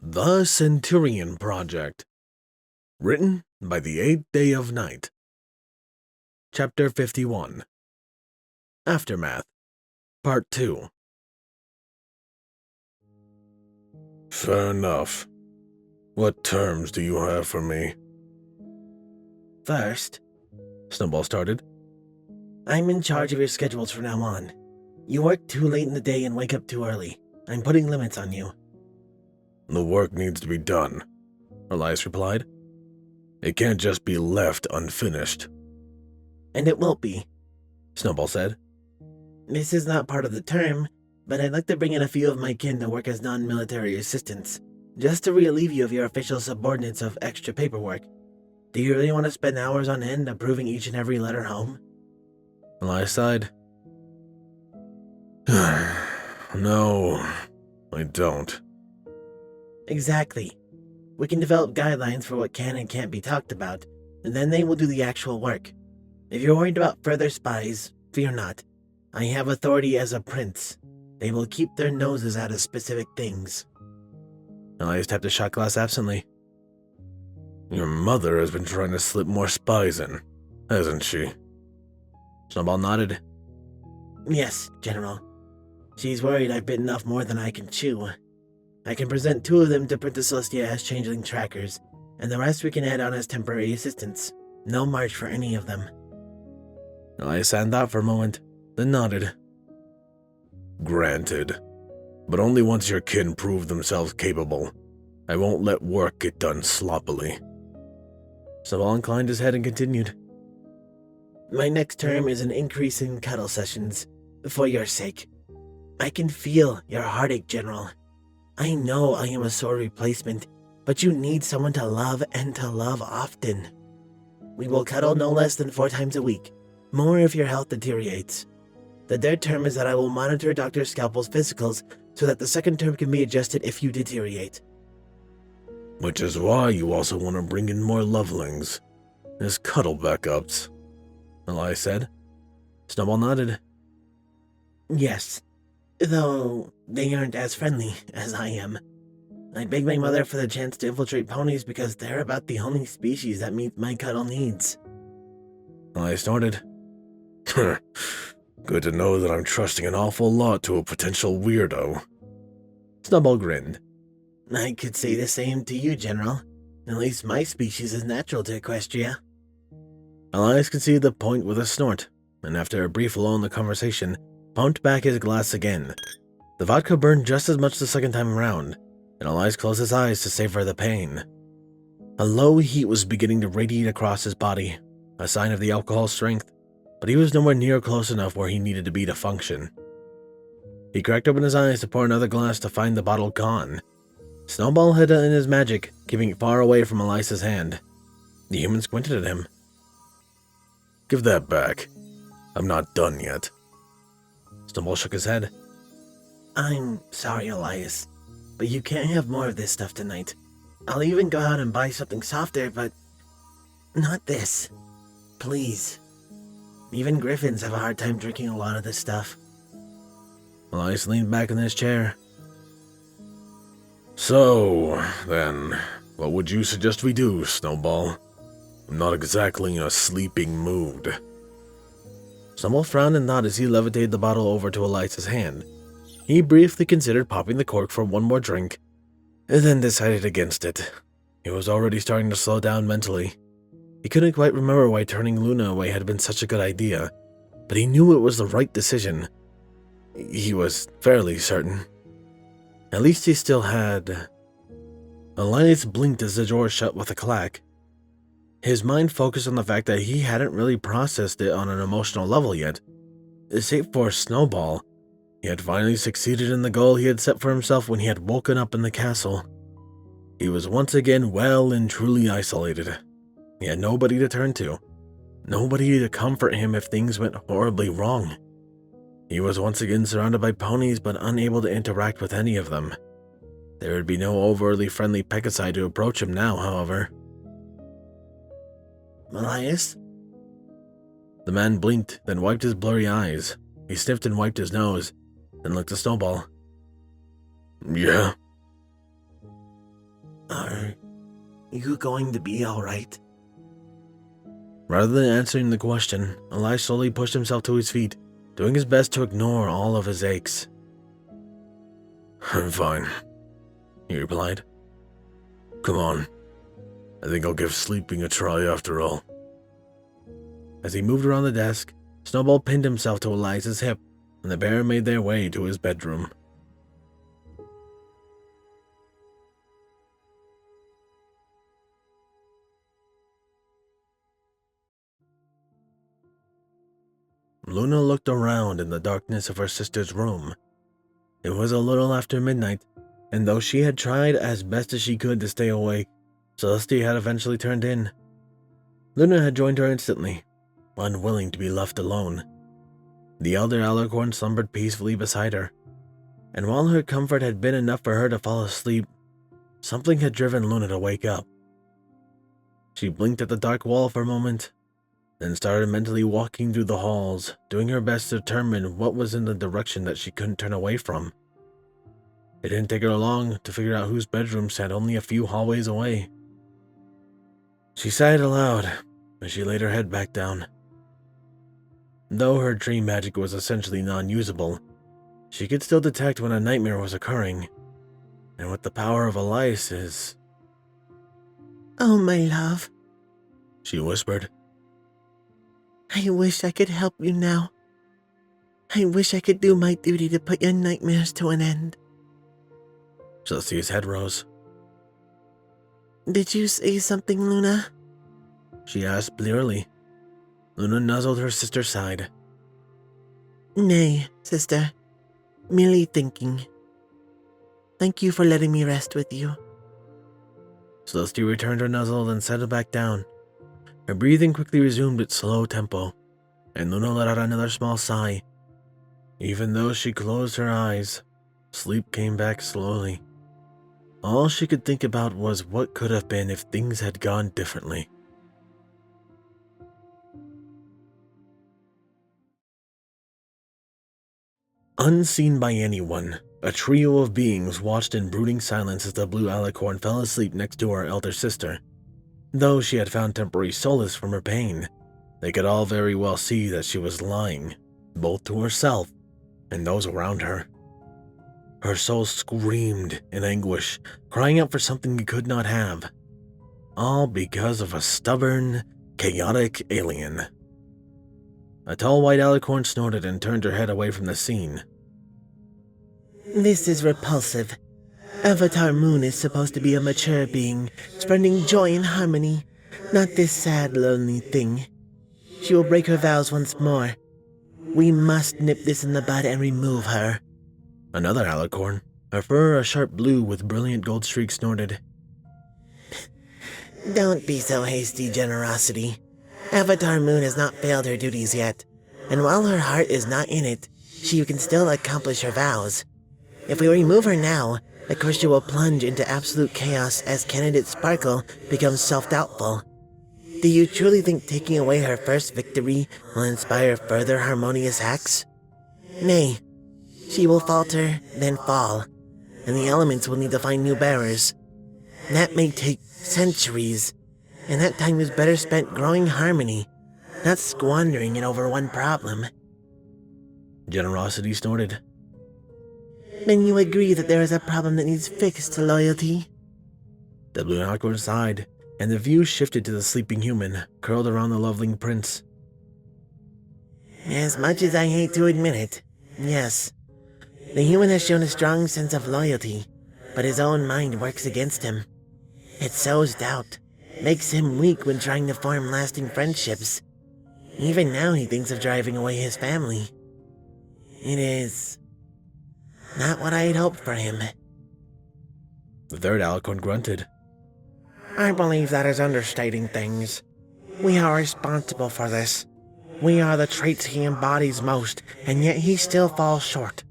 The Centurion Project. Written by the 8th Day of Night. Chapter 51. Aftermath. Part 2. Fair enough. What terms do you have for me? First, Snowball started. I'm in charge of your schedules from now on. You work too late in the day and wake up too early. I'm putting limits on you. The work needs to be done, Elias replied. It can't just be left unfinished. And it won't be. Snowball said. This is not part of the term, but I'd like to bring in a few of my kin to work as non-military assistants, just to relieve you of your official subordinates of extra paperwork. Do you really want to spend hours on end approving each and every letter home? Elias sighed. No, I don't. Exactly. We can develop guidelines for what can and can't be talked about, and then they will do the actual work. If you're worried about further spies, fear not. I have authority as a prince. They will keep their noses out of specific things. Elias tapped his shot glass absently. Your mother has been trying to slip more spies in, hasn't she? Snowball nodded. Yes, General. She's worried I've bitten off more than I can chew. I can present 2 of them to Princess Celestia as changeling trackers, and the rest we can add on as temporary assistants. No march for any of them. Elias sat and thought for a moment, then nodded. Granted. But only once your kin prove themselves capable. I won't let work get done sloppily. Snowball inclined his head and continued. My next term is an increase in cuddle sessions, for your sake. I can feel your heartache, General. I know I am a sore replacement, but you need someone to love and to love often. We will cuddle no less than 4 times a week, more if your health deteriorates. The third term is that I will monitor Dr. Scalpel's physicals so that the second term can be adjusted if you deteriorate. Which is why you also want to bring in more lovelings, as cuddle backups, Elias said. Snowball nodded. Yes, though they aren't as friendly as I am. I begged my mother for the chance to infiltrate ponies because they're about the only species that meet my cuddle needs. Elias snorted. Good to know that I'm trusting an awful lot to a potential weirdo. Snowball grinned. I could say the same to you, General. At least my species is natural to Equestria. Elias could see the point with a snort, and after a brief lull in the conversation, pumped back his glass again. The vodka burned just as much the second time around, and Elias closed his eyes to savor the pain. A low heat was beginning to radiate across his body, a sign of the alcohol's strength, but he was nowhere near close enough where he needed to be to function. He cracked open his eyes to pour another glass to find the bottle gone. Snowball had done his magic, keeping it far away from Elias's hand. The human squinted at him. Give that back. I'm not done yet. Snowball shook his head. I'm sorry, Elias, but you can't have more of this stuff tonight. I'll even go out and buy something softer, but not this. Please. Even griffins have a hard time drinking a lot of this stuff. Elias leaned back in his chair. So, then, what would you suggest we do, Snowball? I'm not exactly in a sleeping mood. Snowball frowned and nodded as he levitated the bottle over to Elias's hand. He briefly considered popping the cork for one more drink, and then decided against it. He was already starting to slow down mentally. He couldn't quite remember why turning Luna away had been such a good idea, but he knew it was the right decision. He was fairly certain. At least he still had... Elias blinked as the door shut with a clack. His mind focused on the fact that he hadn't really processed it on an emotional level yet. Save for Snowball, he had finally succeeded in the goal he had set for himself when he had woken up in the castle. He was once again well and truly isolated. He had nobody to turn to, nobody to comfort him if things went horribly wrong. He was once again surrounded by ponies but unable to interact with any of them. There would be no overly friendly Pegasi to approach him now, however. Elias? The man blinked, then wiped his blurry eyes. He sniffed and wiped his nose, then looked at Snowball. Yeah? Are you going to be alright? Rather than answering the question, Elias slowly pushed himself to his feet, doing his best to ignore all of his aches. I'm fine, he replied. Come on. I think I'll give sleeping a try after all. As he moved around the desk, Snowball pinned himself to Elias's hip, and the pair made their way to his bedroom. Luna looked around in the darkness of her sister's room. It was a little after midnight, and though she had tried as best as she could to stay awake, Celeste had eventually turned in. Luna had joined her instantly, unwilling to be left alone. The elder Alicorn slumbered peacefully beside her, and while her comfort had been enough for her to fall asleep, something had driven Luna to wake up. She blinked at the dark wall for a moment, then started mentally walking through the halls, doing her best to determine what was in the direction that she couldn't turn away from. It didn't take her long to figure out whose bedroom sat only a few hallways away. She sighed aloud as she laid her head back down. Though her dream magic was essentially non-usable, she could still detect when a nightmare was occurring, and with the power of Elias's, Oh, my love. she whispered. I wish I could help you now. I wish I could do my duty to put your nightmares to an end. Celeste's head rose. Did you say something, Luna? She asked blearily. Luna nuzzled her sister's side. Nay, sister. Merely thinking. Thank you for letting me rest with you. Celeste returned her nuzzle and settled back down. Her breathing quickly resumed its slow tempo, and Luna let out another small sigh. Even though she closed her eyes, sleep came back slowly. All she could think about was what could have been if things had gone differently. Unseen by anyone, a trio of beings watched in brooding silence as the blue Alicorn fell asleep next to her elder sister. Though she had found temporary solace from her pain, they could all very well see that she was lying, both to herself and those around her. Her soul screamed in anguish, crying out for something it could not have, all because of a stubborn, chaotic alien. A tall white Alicorn snorted and turned her head away from the scene. This is repulsive. Avatar Moon is supposed to be a mature being, spreading joy and harmony, not this sad, lonely thing. She will break her vows once more. We must nip this in the bud and remove her. Another Alicorn, her fur a sharp blue with brilliant gold streaks, snorted. Don't be so hasty, Generosity. Avatar Moon has not failed her duties yet, and while her heart is not in it, she can still accomplish her vows. If we remove her now, the Christian will plunge into absolute chaos as candidate Sparkle becomes self-doubtful. Do you truly think taking away her first victory will inspire further harmonious acts? Nay, she will falter, then fall, and the elements will need to find new bearers. That may take centuries, and that time is better spent growing harmony, not squandering it over one problem. Generosity snorted. Then you agree that there is a problem that needs fixed, Loyalty? The blue Alicorn sighed, and the view shifted to the sleeping human, curled around the loveling prince. As much as I hate to admit it, yes. The human has shown a strong sense of loyalty, but his own mind works against him. It sows doubt, makes him weak when trying to form lasting friendships. Even now he thinks of driving away his family. It is not what I had hoped for him. The third Alicorn grunted. I believe that is understating things. We are responsible for this. We are the traits he embodies most, and yet he still falls short.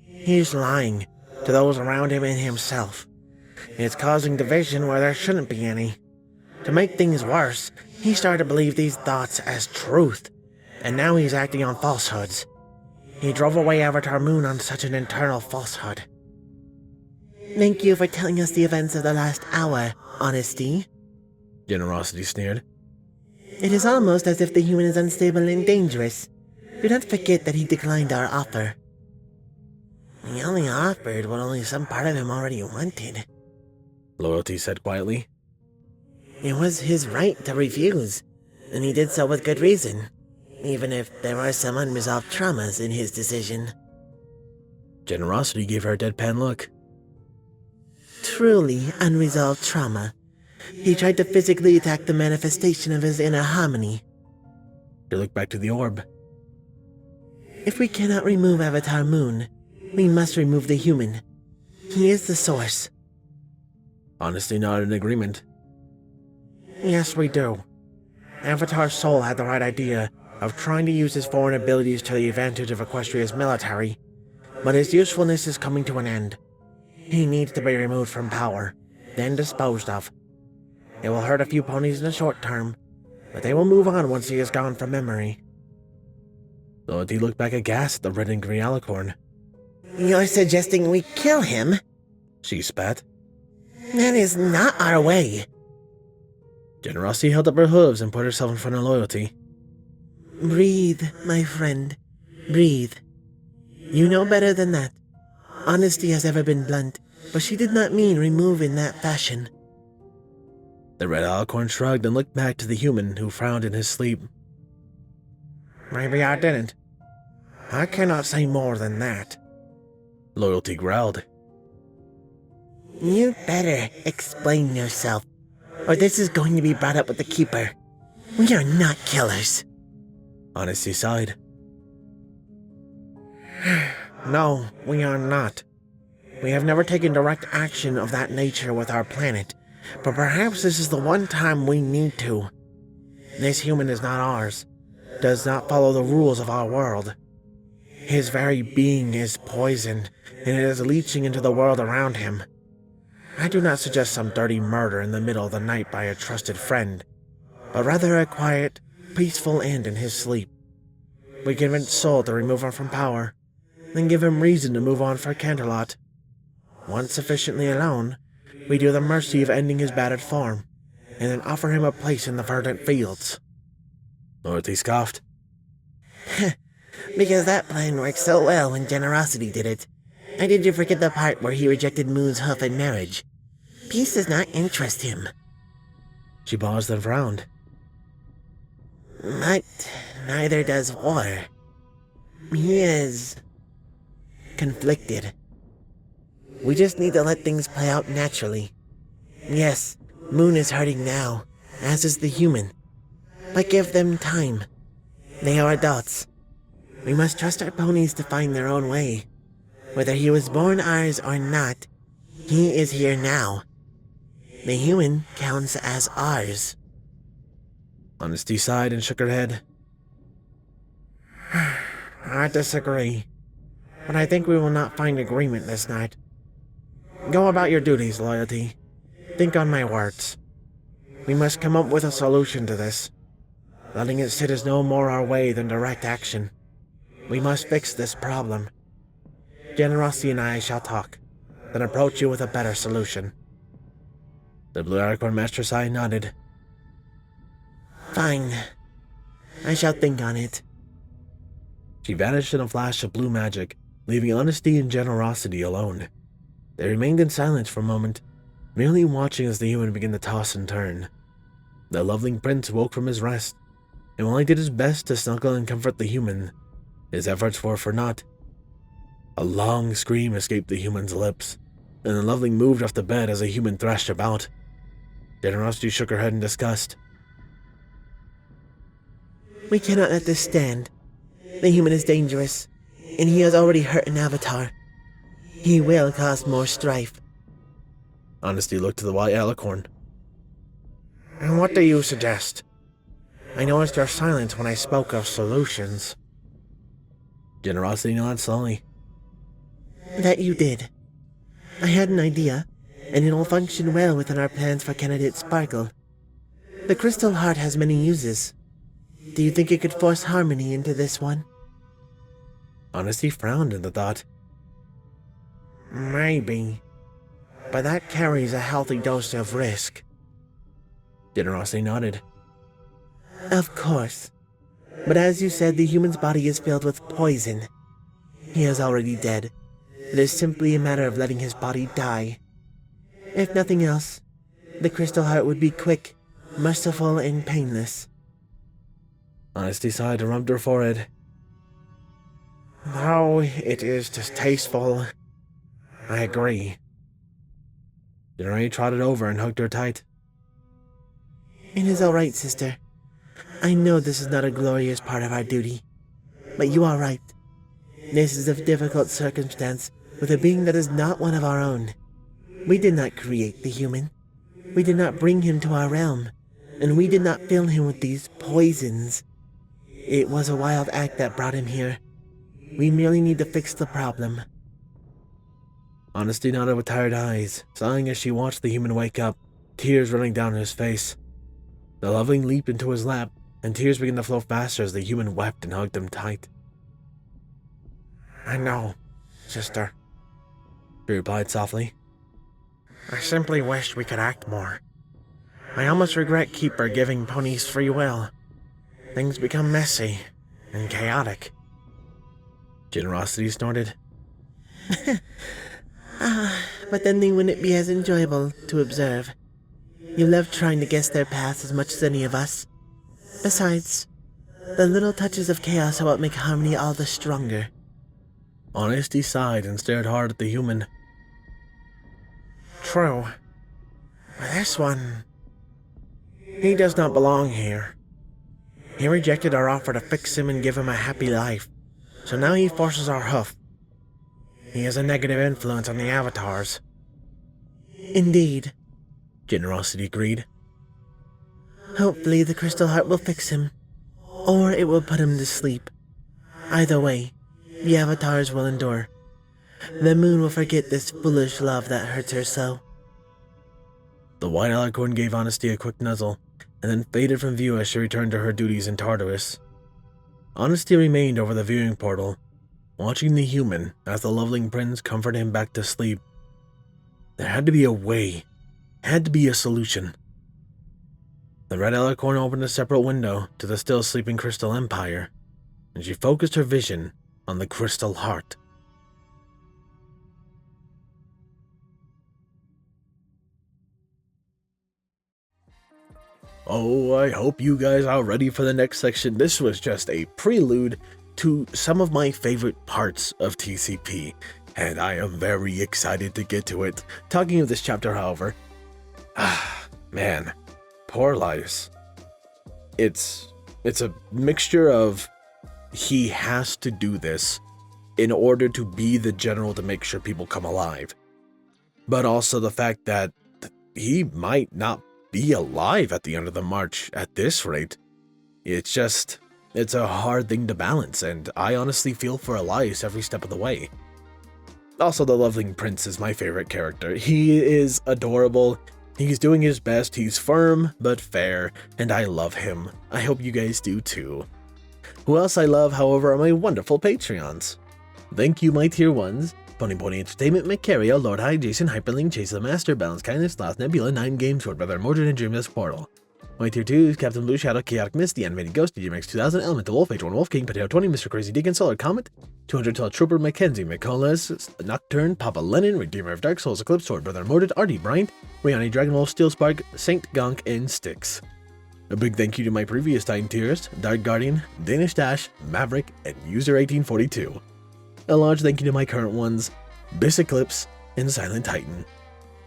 He's lying to those around him and himself. It's causing division where there shouldn't be any. To make things worse, he started to believe these thoughts as truth, and now he's acting on falsehoods. He drove away Avatar Moon on such an internal falsehood. Thank you for telling us the events of the last hour, Honesty. Generosity sneered. It is almost as if the human is unstable and dangerous. Do not forget that he declined our offer. He only offered what only some part of him already wanted. Loyalty said quietly. It was his right to refuse, and he did so with good reason, even if there were some unresolved traumas in his decision. Generosity gave her a deadpan look. Truly unresolved trauma. He tried to physically attack the manifestation of his inner harmony. She looked back to the orb. If we cannot remove Avatar Moon, we must remove the human. He is the source. Honesty nodded in agreement. Yes, we do. Avatar's soul had the right idea of trying to use his foreign abilities to the advantage of Equestria's military, but his usefulness is coming to an end. He needs to be removed from power, then disposed of. It will hurt a few ponies in the short term, but they will move on once he is gone from memory. Loyalty looked back aghast at the red and green Alicorn. You're suggesting we kill him? She spat. That is not our way. Generosity held up her hooves and put herself in front of Loyalty. Breathe, my friend. Breathe. You know better than that. Honesty has ever been blunt, but she did not mean remove in that fashion. The red Alicorn shrugged and looked back to the human who frowned in his sleep. Maybe I didn't. I cannot say more than that. Loyalty growled. You better explain yourself, or this is going to be brought up with the Keeper. We are not killers. Honesty sighed. No, we are not. We have never taken direct action of that nature with our planet, but perhaps this is the one time we need to. This human is not ours, does not follow the rules of our world. His very being is poisoned, and it is leaching into the world around him. I do not suggest some dirty murder in the middle of the night by a trusted friend, but rather a quiet, peaceful end in his sleep. We convince Soul to remove him from power, then give him reason to move on for Canterlot. Once sufficiently alone, we do the mercy of ending his battered form, and then offer him a place in the verdant fields. Loyalty scoffed. Because that plan worked so well when Generosity did it. Or did you forget the part where he rejected Moon's hoof in marriage? Peace does not interest him. She paused and frowned. But neither does war. He is conflicted. We just need to let things play out naturally. Yes, Moon is hurting now, as is the human. But give them time. They are adults. We must trust our ponies to find their own way. Whether he was born ours or not, he is here now. The human counts as ours. Honesty sighed and shook her head. I disagree, but I think we will not find agreement this night. Go about your duties, Loyalty. Think on my words. We must come up with a solution to this. Letting it sit is no more our way than direct action. We must fix this problem. Generosity and I shall talk, then approach you with a better solution. The blue Alicorn Master Sai nodded. Fine. I shall think on it. She vanished in a flash of blue magic, leaving Honesty and Generosity alone. They remained in silence for a moment, merely watching as the human began to toss and turn. The loveling prince woke from his rest, and while he did his best to snuggle and comfort the human, his efforts were for naught. A long scream escaped the human's lips, and the loveling moved off the bed as the human thrashed about. Generosity shook her head in disgust. We cannot let this stand. The human is dangerous, and he has already hurt an avatar. He will cause more strife. Honesty looked to the white Alicorn. And what do you suggest? I noticed your silence when I spoke of solutions. Generosity nodded slowly. That you did. I had an idea, and it will function well within our plans for candidate Sparkle. The crystal heart has many uses. Do you think it could force harmony into this one? Honesty frowned at the thought. Maybe. but that carries a healthy dose of risk. Generosity nodded. Of course. But as you said, the human's body is filled with poison. He is already dead. It is simply a matter of letting his body die. If nothing else, the crystal heart would be quick, merciful, and painless. Honesty sighed and rubbed her forehead. Though it is distasteful, I agree. Generosity trotted over and hugged her tight. It is all right, sister. I know this is not a glorious part of our duty, but you are right. This is a difficult circumstance with a being that is not one of our own. We did not create the human. We did not bring him to our realm, and we did not fill him with these poisons. It was a wild act that brought him here. We merely need to fix the problem. Honesty nodded with tired eyes, sighing as she watched the human wake up, tears running down his face. The loveling leaped into his lap, and tears began to flow faster as the human wept and hugged him tight. I know, sister, he replied softly. I simply wished we could act more. I almost regret Keeper giving ponies free will. Things become messy and chaotic. Generosity snorted. But then they wouldn't be as enjoyable to observe. You love trying to guess their paths as much as any of us. Besides, the little touches of chaos are what make harmony all the stronger. Honesty sighed and stared hard at the human. True. But this one, he does not belong here. He rejected our offer to fix him and give him a happy life, so now he forces our hoof. He is a negative influence on the avatars. Indeed, Generosity agreed. Hopefully the crystal heart will fix him, or it will put him to sleep. Either way, the avatars will endure. The moon will forget this foolish love that hurts her so. The white Alicorn gave Honesty a quick nuzzle, and then faded from view as she returned to her duties in Tartarus. Honesty remained over the viewing portal, watching the human as the loveling prince comforted him back to sleep. There had to be a way, had to be a solution. The red Alicorn opened a separate window to the still sleeping Crystal Empire, and she focused her vision on the Crystal Heart. Oh, I hope you guys are ready for the next section. This was just a prelude to some of my favorite parts of TCP, and I am very excited to get to it. Talking of this chapter, however, man, poor Elias. It's a mixture of he has to do this in order to be the general to make sure people come alive, but also the fact that he might not be alive at the end of the march at this rate. It's a hard thing to balance, and I honestly feel for Elias every step of the way. Also, the loveling prince is my favorite character. He is adorable. He's doing his best. He's firm but fair, and I love him. I hope you guys do too. Who else I love, however, are my wonderful Patreons. Thank you, my tier 1s. Pony Entertainment, Macario, Lord High, Jason, Hyperlink, Chase the Master, Balance Kindness, Lost Nebula, 9 Games, Short Brother, Mordred, and Dreamless Portal. My tier 2s, Captain Blue, Shadow, Chaotic Mist, The Animated Ghost, DJMX 2000, Elemental Wolf, H1 Wolf, King, Potato 20, Mr. Crazy Deacon, Solar Comet, 200 Tall Trooper, Mackenzie, McColas, Nocturne, Papa Lennon, Redeemer of Dark Souls, Eclipse, Sword Brother, Mordred, RD Bryant, Rihanna, Dragonwolf, Steel Spark, Saint Gonk, and Styx. A big thank you to my previous Titan tiers, Dark Guardian, Danish Dash, Maverick, and User 1842. A large thank you to my current ones, Biss Eclipse, and Silent Titan.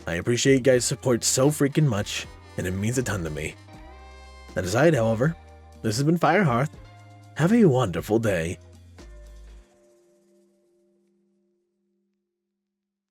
I appreciate you guys' support so freaking much, and it means a ton to me. That aside, however, this has been Firehearth. Have a wonderful day.